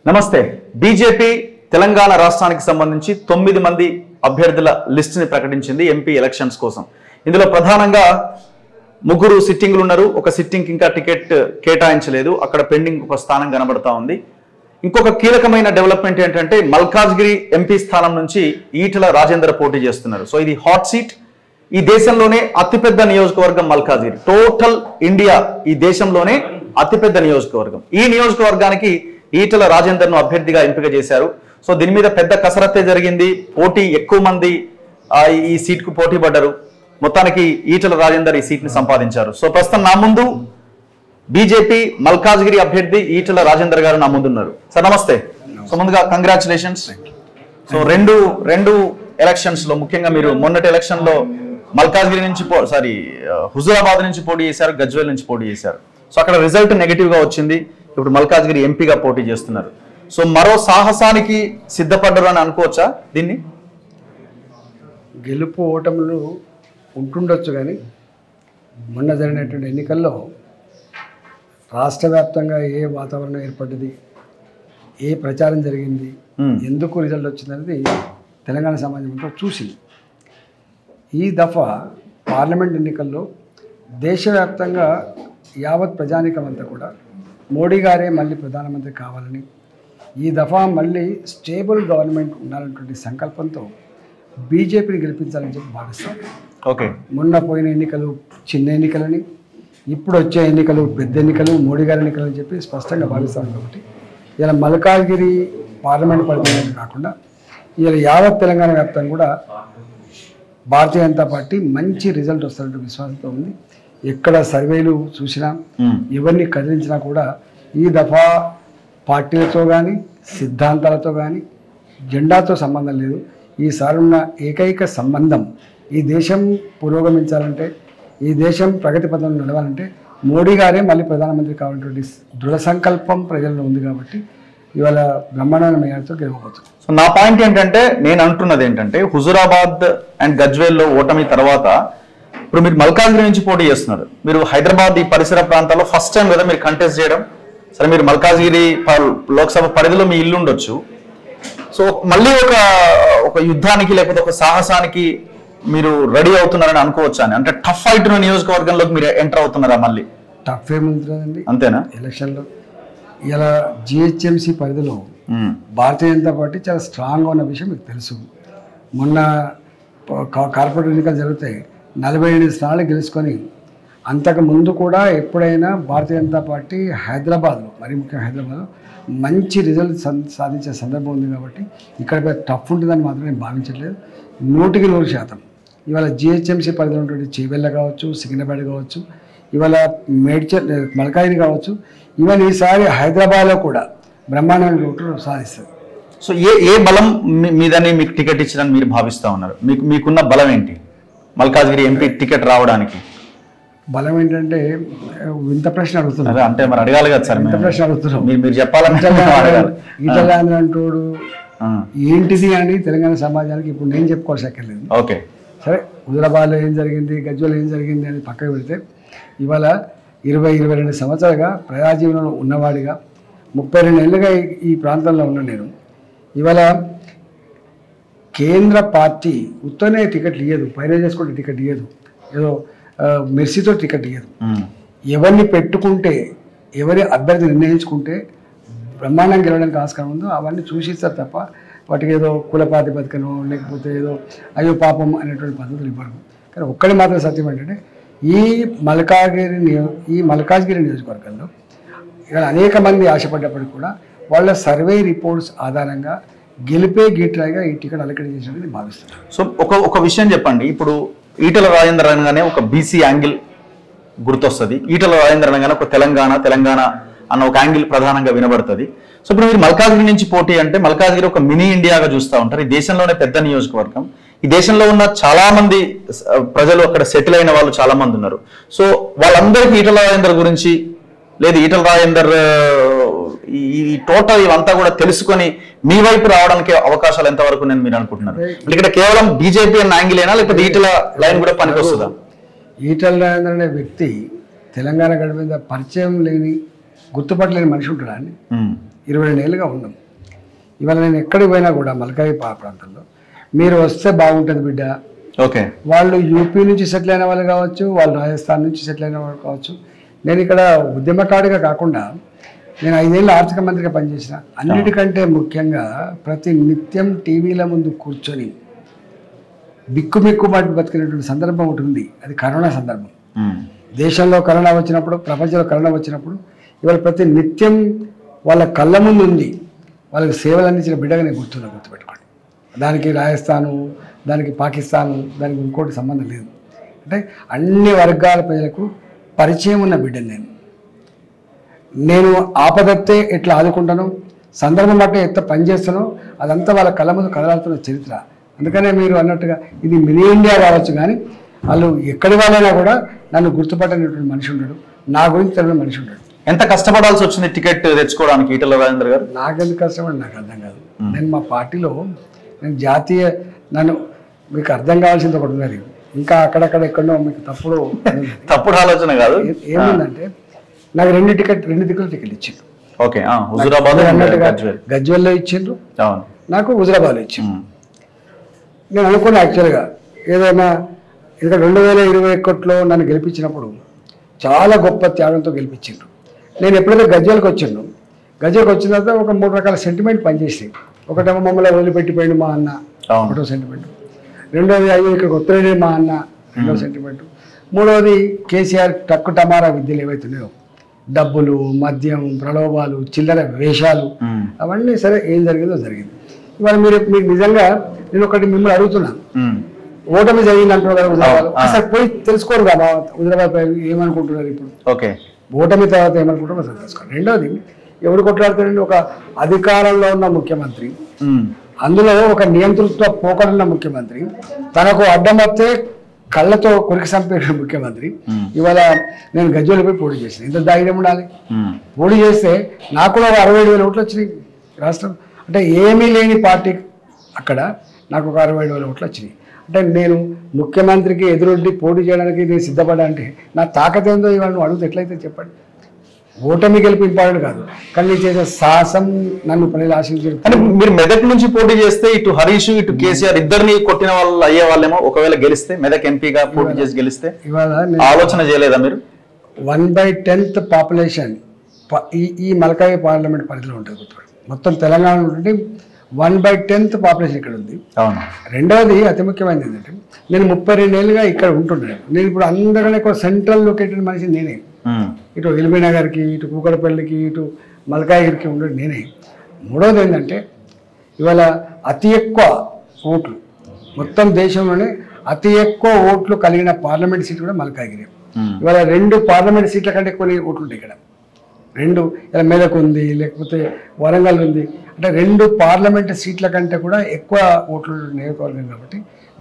నమస్తే. బీజేపీ తెలంగాణ రాష్ట్రానికి సంబంధించి 9 మంది అభ్యర్థుల లిస్టుని ప్రకటించింది ఎంపీ ఎలక్షన్స్ కోసం. ఇందులో ప్రధానంగా 3 సిట్టింగ్లు ఉన్నారు. ఒక సిట్టింగ్ ఇంకా టికెట్ కేటాయించలేదు, అక్కడ పెండింగ్ ఒక స్థానం కనబడతా ఉంది. ఇంకొక కీలకమైన డెవలప్మెంట్ ఏంటంటే మల్కాజ్గిరి ఎంపీ స్థానం నుంచి ఈటల రాజేందర్ పోటీ చేస్తున్నారు. సో ఇది హాట్ సీట్. ఈ దేశంలోనే అతిపెద్ద నియోజకవర్గం మల్కాజ్గిరి. టోటల్ ఇండియా ఈ దేశంలోనే అతిపెద్ద నియోజకవర్గం. ఈ నియోజకవర్గానికి ఈటల రాజేందర్ను అభ్యర్థిగా ఎంపిక చేశారు. సో దీని మీద పెద్ద కసరత్తే జరిగింది. పోటీ ఎక్కువ మంది ఈ సీట్కు పోటీ పడ్డారు. మొత్తానికి ఈటల రాజేందర్ ఈ సీట్ని సంపాదించారు. సో ప్రస్తుతం నా ముందు బీజేపీ మల్కాజ్గిరి అభ్యర్థి ఈటల రాజేందర్ గారు నా ముందున్నారు. సార్ నమస్తే. సో ముందుగా కంగ్రాచులేషన్స్. సో రెండు ఎలక్షన్స్ లో ముఖ్యంగా మీరు మొన్నటి ఎలక్షన్ లో మల్కాజ్గిరి నుంచి హుజూరాబాద్ నుంచి పోటీ చేశారు, గజ్వేల్ నుంచి పోటీ చేశారు. సో అక్కడ రిజల్ట్ నెగిటివ్ గా వచ్చింది. ఇప్పుడు మల్కాజ్గిరి ఎంపీగా పోటీ చేస్తున్నారు. సో మరో సాహసానికి సిద్ధపడ్డారు అని అనుకోవచ్చా దీన్ని? గెలుపు ఓటములు ఉంటుండొచ్చు, కానీ మొన్న జరిగినటువంటి ఎన్నికల్లో రాష్ట్ర వ్యాప్తంగా ఏ వాతావరణం ఏర్పడ్డది, ఏ ప్రచారం జరిగింది, ఎందుకు రిజల్ట్ వచ్చిందనేది తెలంగాణ సమాజం అంతా చూసింది. ఈ దఫా పార్లమెంట్ ఎన్నికల్లో దేశవ్యాప్తంగా యావత్ ప్రజానీకం అంతా కూడా మోడీ గారే మళ్ళీ ప్రధానమంత్రి కావాలని, ఈ దఫా మళ్ళీ స్టేబుల్ గవర్నమెంట్ ఉండాలన్నటువంటి సంకల్పంతో బీజేపీని గెలిపించాలని చెప్పి భావిస్తాం. ఓకే, మొన్న పోయిన ఎన్నికలు చిన్న ఎన్నికలని, ఇప్పుడు వచ్చే ఎన్నికలు పెద్ద ఎన్నికలు, మోడీ గారి ఎన్నికలు అని చెప్పి స్పష్టంగా భావిస్తాం. కాబట్టి ఇలా మల్కాజ్గిరి పార్లమెంట్ పరిధిలోనే కాకుండా ఇలా యావత్ తెలంగాణ వ్యాప్తంగా కూడా భారతీయ జనతా పార్టీ మంచి రిజల్ట్ వస్తున్నట్టు విశ్వాసంతో ఉంది. ఎక్కడ సర్వేలు చూసినా, ఎవరిని కదిలించినా కూడా ఈ దఫా పార్టీలతో కానీ సిద్ధాంతాలతో కానీ జెండాతో సంబంధం లేదు. ఈసారి ఉన్న ఏకైక సంబంధం ఈ దేశం పురోగమించాలంటే, ఈ దేశం ప్రగతి పథంలో నడవాలంటే మోడీ గారే మళ్ళీ ప్రధానమంత్రి కావాలన్నటువంటి దృఢ సంకల్పం ప్రజల్లో ఉంది. కాబట్టి ఇవాళ బ్రహ్మాండమైన మేయర్తో గెలవబోతుంది. సో నా పాయింట్ ఏంటంటే, నేను అంటున్నది ఏంటంటే, హుజూరాబాద్ అండ్ గజ్వేల్లో ఓటమి తర్వాత ఇప్పుడు మీరు మల్కాజ్గిరి నుంచి పోటీ చేస్తున్నారు. మీరు హైదరాబాద్ ఈ పరిసర ప్రాంతాల్లో ఫస్ట్ టైం కదా మీరు కంటెస్ట్ చేయడం. సరే, మీరు మల్కాజ్గిరి లోక్సభ పరిధిలో మీ ఇల్లు ఉండొచ్చు. సో మళ్ళీ ఒక యుద్ధానికి లేకపోతే ఒక సాహసానికి మీరు రెడీ అవుతున్నారని అనుకోవచ్చా? అని అంటే టఫ్ ఫైట్ నియోజకవర్గంలోకి మీరు ఎంటర్ అవుతున్నారా? మళ్ళీ టఫ్ ఏముంటుందండి అంతేనా? ఎలక్షన్లో ఇలా జిహెచ్ఎంసీ పరిధిలో భారతీయ జనతా పార్టీ చాలా స్ట్రాంగ్గా ఉన్న విషయం మీకు తెలుసు. మొన్న కార్పొరేట్ ఎన్నికలు జరిగితే 48 స్థానాలు గెలుచుకొని, అంతకు ముందు కూడా ఎప్పుడైనా భారతీయ జనతా పార్టీ హైదరాబాద్లో, మరీ ముఖ్యంగా హైదరాబాద్లో మంచి రిజల్ట్ సాధించే సందర్భం ఉంది. కాబట్టి ఇక్కడ టఫ్ ఉంటుందని మాత్రం నేను భావించట్లేదు. 100% ఇవాళ జిహెచ్ఎంసీ పరిధిలో ఉన్నటువంటి చేవెళ్ళ కావచ్చు, సికింద్రాబాద్ కావచ్చు, ఇవాళ మల్కాజ్గిరి కావచ్చు, ఇవన్నీ ఈసారి హైదరాబాద్లో కూడా బ్రహ్మాండమైన ఓట్లు సాధిస్తారు. సో ఏ బలం మీదని మీకు టికెట్ ఇచ్చారని మీరు భావిస్తూ ఉన్నారు? మీకున్న బలం ఏంటి మల్కాజ్గిరి ఎంపీ టికెట్ రావడానికి? బలం ఏంటంటే ఇంత ప్రశ్న అడుగుతున్నారు. అంటే మరి అడగాలి కదా సార్, ఇంత ప్రశ్న అడుగుతున్నాం. మీరు చెప్పాలంటే ఈటల అంటోడు ఏంటిది అని తెలంగాణ సమాజానికి ఇప్పుడు నేను చెప్పుకోవాల్సి అక్కర్లేదు. ఓకే, సరే, హుజూరాబాద్లో ఏం జరిగింది, గజ్వేల్లో ఏం జరిగింది అని పక్కకు పెడితే, ఇవాళ 22 సంవత్సరాలుగా ప్రజాజీవనంలో ఉన్నవాడిగా 32 ఏళ్ళుగా ఈ ప్రాంతంలో ఉన్న నేను, ఇవాళ కేంద్ర పార్టీ ఉత్తనే టికెట్లు ఇయ్యదు, పైన చేసుకుంటే టికెట్ ఇయ్యదు, ఏదో మెర్సీతో టికెట్ ఇయ్యదు. ఎవరిని పెట్టుకుంటే, ఎవరి అభ్యర్థి నిర్ణయించుకుంటే బ్రహ్మాండంగా గెలవడానికి ఆస్కారం ఉందో అవన్నీ చూసిస్తారు తప్ప వాటికి ఏదో కుల ప్రాతిపదికనో లేకపోతే ఏదో అయ్యో పాపం అనేటువంటి పద్ధతులు ఇవ్వరు. కానీ ఒక్కడి మాత్రం సత్యం ఏంటంటే, ఈ మల్కాజ్గిరి నియోజకవర్గంలో ఇక్కడ అనేక మంది ఆశపడ్డప్పటికీ కూడా వాళ్ళ సర్వే రిపోర్ట్స్ ఆధారంగా గెలిపే గీట్రాయిగా ఈ టికెట్ అలకెట్ చేసినట్టు భావిస్తారు. సో ఒక విషయం చెప్పండి. ఇప్పుడు ఈటల రాజేందర్ అనగానే ఒక బీసీ యాంగిల్ గుర్తొస్తుంది. ఈటల రాజేందర్ అనగానే ఒక తెలంగాణ అన్న ఒక యాంగిల్ ప్రధానంగా వినబడుతుంది. సో ఇప్పుడు మీరు మల్కాజ్గిరి నుంచి పోటీ అంటే, మల్కాజ్గిరి ఒక మినీ ఇండియాగా చూస్తూ ఉంటారు. ఈ దేశంలోనే పెద్ద నియోజకవర్గం. ఈ దేశంలో ఉన్న చాలా మంది ప్రజలు అక్కడ సెటిల్ అయిన వాళ్ళు చాలా మంది ఉన్నారు. సో వాళ్ళందరికీ ఈటల రాజేందర్ గురించి, లేదు ఈటల రాజేందర్ ఈ టోటల్ ఇవంతా కూడా తెలుసుకొని మీ వైపు రావడానికి అవకాశాలు ఎంతవరకు నేను మీరు అనుకుంటున్నారు? ఇక్కడ కేవలం బీజేపీ అన్న యాంగిలేనా, లేకపోతే ఈటల లైన్ కూడా పనికొస్తుందా? ఈటల రాజేందర్ అనే వ్యక్తి తెలంగాణ గడ్డ మీద పరిచయం లేని గుర్తుపట్టలేని మనిషి ఉంటాడా అని 22 ఏళ్ళుగా ఉన్నాం. ఇవాళ నేను ఎక్కడికి పోయినా కూడా మల్కాయి ప్రాంతంలో మీరు వస్తే బాగుంటుంది బిడ్డ. ఓకే, వాళ్ళు యూపీ నుంచి సెటిల్ అయిన వాళ్ళు కావచ్చు, వాళ్ళు రాజస్థాన్ నుంచి సెటిల్ అయిన వాళ్ళు కావచ్చు. నేను ఇక్కడ ఉద్యమకారుడిగా కాకుండా నేను 5 ఏళ్ళు ఆర్థిక మంత్రిగా పనిచేసిన. అన్నిటికంటే ముఖ్యంగా ప్రతి నిత్యం టీవీల ముందు కూర్చొని బిక్కుమిక్కుబాటు బతికినటువంటి సందర్భం ఒకటి ఉంది. అది కరోనా సందర్భం. దేశంలో కరోనా వచ్చినప్పుడు, ప్రపంచంలో కరోనా వచ్చినప్పుడు ఇవాళ ప్రతి నిత్యం వాళ్ళ కళ్ళ ముందు ఉంది. వాళ్ళకి సేవలు అందించిన బిడ్డగా నేను గుర్తుపెట్టుకోండి. దానికి రాజస్థాను, దానికి పాకిస్తాను, దానికి ఇంకోటి సంబంధం లేదు. అంటే అన్ని వర్గాల ప్రజలకు పరిచయం ఉన్న బిడ్డని నేను ఆపదత్తే ఎట్లా ఆదుకుంటాను, సందర్భం బట్టి ఎంత పనిచేస్తానో అదంతా వాళ్ళ కళ్ళ ముందు కదలాడుతున్న చరిత్ర. అందుకనే మీరు అన్నట్టుగా ఇది మినీ ఇండియా కావచ్చు, కానీ వాళ్ళు ఎక్కడి వాళ్ళైనా కూడా నన్ను గుర్తుపట్టనటువంటి మనిషి ఉంటాడు, నా గురించి తెలియని మనిషి ఉంటాడు. ఎంత కష్టపడాల్సి వచ్చింది టికెట్ తెచ్చుకోవడానికి ఈటెల రాజేందర్ గారు? నాకెందుకు కష్టపడి నాకు అర్థం కాదు. నేను మా పార్టీలో నేను నన్ను మీకు అర్థం కావాల్సింది ఒకటి ఉన్నది. ఇంకా అక్కడక్కడ ఎక్కడో మీకు తప్పుడు ఆలోచన కాదు. ఏముందంటే నాకు 2 దిక్కులు టికెట్ ఇచ్చిండ్రు. ఓకే, హుజూరాబాద్ అన్నట్టుగా గజ్వెల్లో ఇచ్చిండ్రు, నాకు హుజూరాబాద్లో ఇచ్చిండ్రు. నేను అనుకున్నా యాక్చువల్గా ఏదైనా ఇంకా 2021లో నన్ను గెలిపించినప్పుడు చాలా గొప్ప త్యాగంతో గెలిపించిండ్రు. నేను ఎప్పుడైతే గజ్వెల్కి వచ్చిన తర్వాత ఒక 3 రకాల సెంటిమెంట్ పనిచేసి, ఒకటేమో మమ్మల్ని వదిలిపెట్టిపోయింది మా అన్న, ఒకటో సెంటిమెంట్. రెండోది అయ్యో ఇక్కడికి వస్తున్నాడే మా అన్న, రెండో సెంటిమెంట్. మూడవది కేసీఆర్ టక్కు టమారా విద్యలు ఏవైతున్నాయో, డబ్బులు, మద్యం, ప్రలోభాలు, చిల్లర వేషాలు, అవన్నీ సరే ఏం జరిగిందో జరిగింది. ఇవాళ మీకు నిజంగా నేను ఒకటి మిమ్మల్ని అడుగుతున్నాను, ఓటమి జరిగింది అంటున్నారు కదా హుజరాబాద్, అసలు పోయి తెలుసుకోరు కదా హుజరాబాద్ ఏమనుకుంటున్నారు ఇప్పుడు. ఓకే, ఓటమి తర్వాత ఏమనుకుంటారో అసలు తెలుసుకోండి. రెండోది ఎవరు కొట్లాడుతారండి? ఒక అధికారంలో ఉన్న ముఖ్యమంత్రి, అందులో ఒక నియంతృత్వ పోకడున్న ముఖ్యమంత్రి, తనకు అడ్డం వస్తే కళ్ళతో కొరికి చంపేసిన ముఖ్యమంత్రి. ఇవాళ నేను గజ్వెల్లో పోయి పోటీ చేసిన. ఇంత ధైర్యం ఉండాలి. పోటీ చేస్తే నాకు కూడా 67,000 ఓట్లు వచ్చినాయి రాష్ట్రం. అంటే ఏమీ లేని పార్టీ అక్కడ నాకు ఒక 67,000 ఓట్లు వచ్చినాయి. అంటే నేను ముఖ్యమంత్రికి ఎదురొడ్డి పోటీ చేయడానికి నేను సిద్ధపడ్డా అంటే నా తాకత్ ఏందో ఇవాళ నువ్వు అడుగుతా ఎట్లయితే చెప్పండి. ఓటమి గెలుపు ఇంపార్టెంట్ కాదు, కానీ నేను చేసే సాహసం నన్ను ప్రజలు ఆశించారు. కానీ మీరు మెదక్ నుంచి పోటీ చేస్తే ఇటు హరీష్ ఇటు కేసీఆర్ ఇద్దరిని కొట్టిన వాళ్ళు అయ్యే వాళ్ళేమో. ఒకవేళ గెలిస్తే మెదక్ ఎంపీగా పోటీ చేసి గెలిస్తే ఇవాళ ఆలోచన చేయలేదా మీరు? 1/10th పాపులేషన్ ఈ మల్కాయి పార్లమెంట్ పరిధిలో ఉంటుంది. మొత్తం తెలంగాణ నుండి 1/10th పాపులేషన్ ఇక్కడ ఉంది. రెండవది అతి ముఖ్యమైనది ఏంటంటే నేను 32 ఏళ్ళుగా ఇక్కడ ఉంటున్నాను. నేను ఇప్పుడు అందరికన్నా ఎక్కువ సెంట్రల్ లొకేటెడ్ మనిషి నేనే. ఇటు ఎల్బీనగర్కి, ఇటు కూకటపల్లికి, ఇటు మల్కాయిగిరికి ఉండేది నేనే. మూడవది ఏంటంటే ఇవాళ అతి ఎక్కువ ఓట్లు మొత్తం దేశంలోనే అతి ఎక్కువ ఓట్లు కలిగిన పార్లమెంట్ సీట్ కూడా మల్కాయిగిరి. ఇవాళ 2 పార్లమెంట్ సీట్ల కంటే కొన్ని ఓట్లు ఉంటాయి ఇక్కడ. 2 ఇలా మెదక్ ఉంది, లేకపోతే వరంగల్ ఉంది. అంటే 2 పార్లమెంట్ సీట్ల కంటే కూడా ఎక్కువ ఓట్లు నియోజకవర్గం కాబట్టి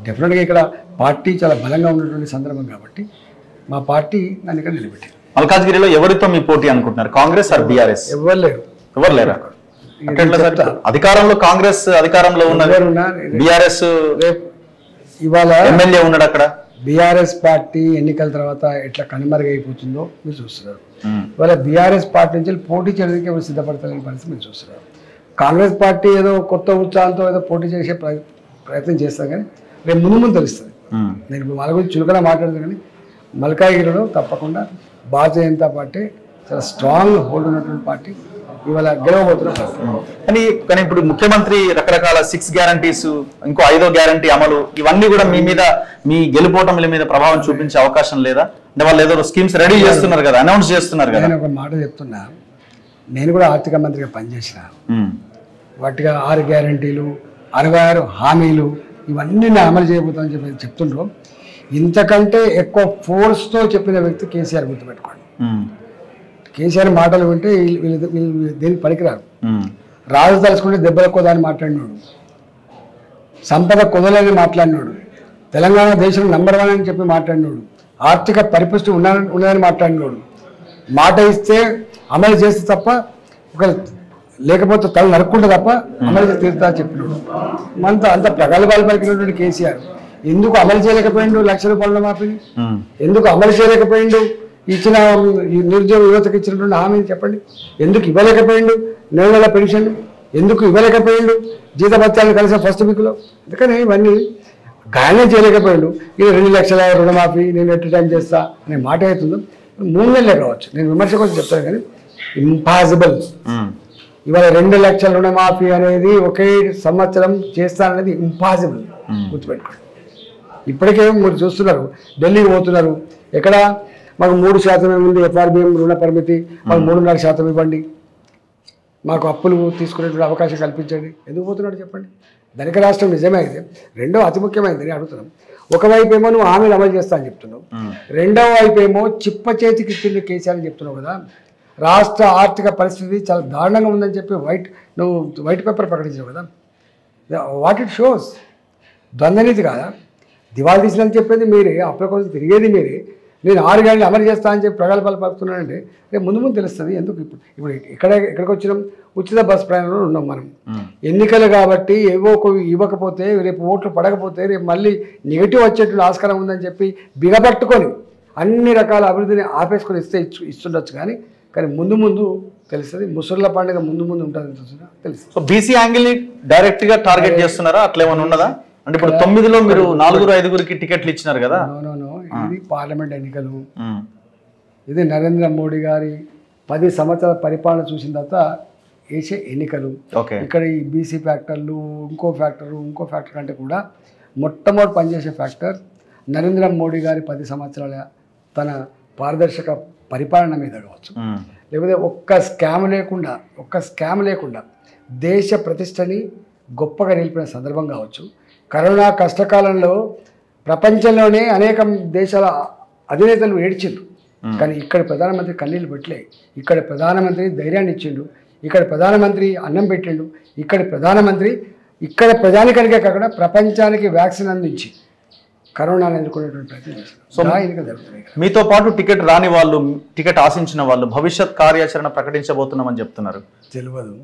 డెఫినెట్గా ఇక్కడ పార్టీ చాలా బలంగా ఉన్నటువంటి సందర్భం కాబట్టి మా పార్టీ నన్ను ఇక్కడ నిలబెట్టింది. మల్కాజ్గిరిలో ఎవరితో మీ పోటీ అనుకుంటున్నారు? కాంగ్రెస్ ఆర్ బీఆర్ఎస్? ఎవరు లేరు. అధికారంలో కాంగ్రెస్ అధికారంలో ఉన్నది, బీఆర్ఎస్ ఇవాళ ఎమ్మెల్యే ఉన్నాడు అక్కడ. బీఆర్ఎస్ పార్టీ ఎన్నికల తర్వాత ఎట్లా కనుమరుగైపోతుందో మీరు చూస్తున్నారు. ఇవాళ బీఆర్ఎస్ పార్టీ నుంచి పోటీ చేయడానికి ఎవరు సిద్ధపడతారనే పరిస్థితి మీరు చూస్తున్నారు. కాంగ్రెస్ పార్టీ ఏదో కొత్త ఉత్సాహంతో ఏదో పోటీ చేసే ప్రయత్నం చేస్తారు, కానీ రేపు ముందు తెలుస్తుంది. నేను ఇప్పుడు వాళ్ళ గురించి చురుకుగా మాట్లాడుతాను, కానీ మల్కాయిగిరిలో తప్పకుండా భారతీయ జనతా పార్టీ చాలా స్ట్రాంగ్ హోల్డ్ ఉన్నటువంటి పార్టీ, ఇవాళ గెలవబోతున్న పార్టీ. కానీ ఇప్పుడు ముఖ్యమంత్రి రకరకాల 6 గ్యారంటీస్, ఇంకో 5వ గ్యారంటీ అమలు, ఇవన్నీ కూడా మీ మీద, మీ గెలుపోవటంల మీద ప్రభావం చూపించే అవకాశం లేదా? అంటే వాళ్ళు ఏదో స్కీమ్స్ రెడీ చేస్తున్నారు కదా, అనౌన్స్ చేస్తున్నారు కదా. నేను ఒక మాట చెప్తున్నా, నేను కూడా ఆర్థిక మంత్రిగా పనిచేసిన. వాటిగా 6 గ్యారంటీలు, 66 హామీలు, ఇవన్నీ నేను అమలు చేయబోతానని చెప్పి చెప్తుండ్రు. ఇంతకంటే ఎక్కువ ఫోర్స్తో చెప్పిన వ్యక్తి కేసీఆర్, గుర్తుపెట్టుకోండి. కేసీఆర్ మాటలు వింటే వీళ్ళు దేనికి పనికిరారు. రాజు తలుచుకుంటే దెబ్బలు ఎక్కువదాన్ని మాట్లాడినాడు, సంపద కుదలని మాట్లాడినాడు, తెలంగాణ దేశం నంబర్ 1 అని చెప్పి మాట్లాడినాడు, ఆర్థిక పరిపుష్టి ఉన్నదని మాట్లాడినాడు, మాట ఇస్తే అమలు చేస్తే తప్ప ఒక లేకపోతే తల నరుక్కుంటే తప్ప అమలు చేసి తీరుతా చెప్పినాడు. అంత ప్రగల్భాలు పలికినటువంటి కేసీఆర్ ఎందుకు అమలు చేయలేకపోయిండు? 1,00,000 రూపాయల మాఫీని ఎందుకు అమలు చేయలేకపోయిండు? ఇచ్చిన ఈ నిరుద్యోగ యువతకు ఇచ్చినటువంటి హామీని చెప్పండి. ఎందుకు ఇవ్వలేకపోయిండు? నెల పెన్షన్ ఎందుకు ఇవ్వలేకపోయిండు? జీతభత్యాలు కలిసిన ఫస్ట్ వీక్లో. అందుకని ఇవన్నీ గాయనం చేయలేకపోయిండు. ఇది 2 లక్షల రుణమాఫీ నేను ఎట్ టైం చేస్తా అనే మాట అవుతుందో 3 నెలలే కావచ్చు. నేను విమర్శ కోసం చెప్తాను కానీ ఇంపాసిబుల్. ఇవాళ 2 లక్షల రుణమాఫీ అనేది ఒకే సంవత్సరం చేస్తాననేది ఇంపాసిబుల్. గుర్తుపెట్టుకోండి. ఇప్పటికే మీరు చూస్తున్నారు, ఢిల్లీకి పోతున్నారు. ఎక్కడ మాకు 3% ఉంది FRBM రుణ పరిమితి, మాకు 3.5% ఇవ్వండి, మాకు అప్పులు తీసుకునేటువంటి అవకాశం కల్పించండి. ఎందుకు పోతున్నాడు చెప్పండి? ధనిక రాష్ట్రం నిజమే అయితే. రెండో అతి ముఖ్యమైనది అడుగుతున్నాం. ఒకవైపు ఏమో నువ్వు హామీలు అమలు చేస్తా అని చెప్తున్నావు, రెండవ వైపు ఏమో చిప్ప చేతికి ఇచ్చింది కేసీఆర్ అని చెప్తున్నావు కదా. రాష్ట్ర ఆర్థిక పరిస్థితి చాలా దారుణంగా ఉందని చెప్పి నువ్వు వైట్ పేపర్ ప్రకటించావు కదా. What it shows? ద్వంద్వనీతి కాదా? దివాళీ తీసినని చెప్పేది మీరే, అప్పుల కోసం తిరిగేది మీరే. నేను 6 గంటలు అమలు చేస్తా అని చెప్పి ప్రగల్భాలు పలుకుతున్నానంటే రేపు ముందు తెలుస్తుంది. ఎందుకు ఇప్పుడు ఎక్కడికి వచ్చినాం? ఉచిత బస్ ప్రయాణంలో ఉన్నాం మనం. ఎన్నికలు కాబట్టి ఇవ్వకపోతే రేపు ఓట్లు పడకపోతే రేపు మళ్ళీ నెగిటివ్ వచ్చేటువంటి ఆస్కారం ఉందని చెప్పి బిగపట్టుకొని అన్ని రకాల అభివృద్ధిని ఆపేసుకొని ఇస్తుండొచ్చు. కానీ ముందు తెలుస్తుంది. ముసళ్ళ పండుగ ముందు ఉంటుంది తెలుస్తుంది. సో బీసీ యాంగిల్ ని డైరెక్ట్ గా టార్గెట్ చేస్తున్నారా? అట్లా ఏమైనా ఉన్నదా? అంటే ఇప్పుడు 9లో మీరు 4-5 టికెట్లు ఇచ్చినారు కదా. ఇది పార్లమెంట్ ఎన్నికలు. ఇది నరేంద్ర మోడీ గారి 10 సంవత్సరాల పరిపాలన చూసిన తర్వాత వేసే ఎన్నికలు. ఇక్కడ ఈ బీసీ ఫ్యాక్టర్లు ఇంకో ఫ్యాక్టర్ కంటే కూడా మొట్టమొదటి పనిచేసే ఫ్యాక్టర్ నరేంద్ర మోడీ గారి 10 సంవత్సరాల తన పారదర్శక పరిపాలన మీద కావచ్చు, లేకపోతే ఒక్క స్కామ్ లేకుండా దేశ ప్రతిష్టని గొప్పగా నిలిపిన సందర్భం కావచ్చు. కరోనా కష్టకాలంలో ప్రపంచంలోనే అనేక దేశాల అధినేతలు ఏడ్చిండ్రు, కానీ ఇక్కడ ప్రధానమంత్రి కన్నీళ్ళు పెట్టలే. ఇక్కడ ప్రధానమంత్రి ధైర్యాన్ని ఇచ్చిండు, ఇక్కడ ప్రధానమంత్రి అన్నం పెట్టిండు, ఇక్కడ ప్రధానమంత్రి ఇక్కడ ప్రజానికానికే కాకుండా ప్రపంచానికి వ్యాక్సిన్ అందించి కరోనాను ఎదుర్కొనేటువంటి ప్రయత్నం చేశారు. సో ఎన్నికలు జరుగుతున్నాయి. మీతో పాటు టికెట్ రాని వాళ్ళు, టికెట్ ఆశించిన వాళ్ళు భవిష్యత్ కార్యాచరణ ప్రకటించబోతున్నామని చెప్తున్నారు. తెలియదు,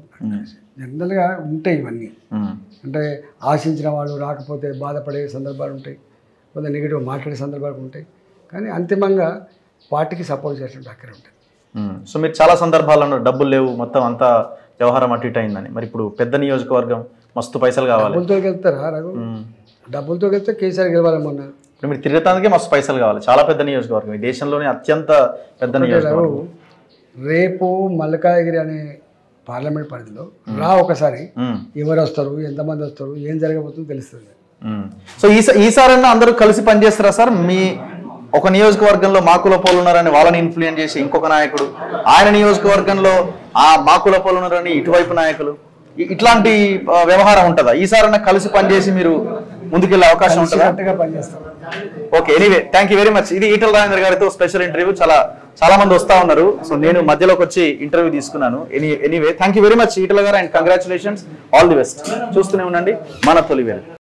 జనరల్గా ఉంటాయి ఇవన్నీ. అంటే ఆశించిన వాళ్ళు రాకపోతే బాధపడే సందర్భాలు ఉంటాయి, కొంత నెగిటివ్ మాట్లాడే సందర్భాలు ఉంటాయి, కానీ అంతిమంగా పార్టీకి సపోర్ట్ చేసేటువంటి అక్కడ ఉంటుంది. సో మీరు చాలా సందర్భాల్లో డబ్బులు లేవు, మొత్తం అంతా వ్యవహారం అటు ఇటు అయిందని. మరి ఇప్పుడు పెద్ద నియోజకవర్గం, మస్తు పైసలు కావాలి. డబ్బులతో వెళ్తారా రఘు? డబ్బులతో వెళ్తే కేసీఆర్ గెలవాలి. మొన్న ఇప్పుడు మీరు తిరగటానికి మస్తు పైసలు కావాలి. చాలా పెద్ద నియోజకవర్గం, ఈ దేశంలోనే అత్యంత పెద్ద నియోజకవర్గం. రేపు మల్కాజ్గిరి అనే పార్లమెంట్ పరిధిలో ఒకసారి ఎవరు వస్తారు, ఎంతమంది వస్తారు, ఏం జరగబోతుందో తెలుస్తుంది. సో ఈసారన్నా అందరూ కలిసి పనిచేస్తారా సార్? మీ ఒక నియోజకవర్గంలో మాకుల పోలు ఉన్నారని వాళ్ళని ఇన్ఫ్లుయెన్స్ చేసి ఇంకొక నాయకుడు, ఆయన నియోజకవర్గంలో ఆ మాకుల పోలు ఉన్నారని ఇటువైపు నాయకులు, ఇట్లాంటి వ్యవహారం ఉంటుందా? ఈసారన్నా కలిసి పనిచేసి మీరు ముందుకెళ్ళే అవకాశం ఉంటుందా? Okay, anyway thank you very much. ఇది ఈటల రాజేందర్ గారితో స్పెషల్ ఇంటర్వ్యూ. చాలా మంది వస్తా ఉన్నారు, సో నేను మధ్యలోకి వచ్చి ఇంటర్వ్యూ తీసుకున్నాను. Anyway thank you very much Etela garu, and congratulations, all the best. చూస్తూనే ఉండండి మన తొలి వేళ.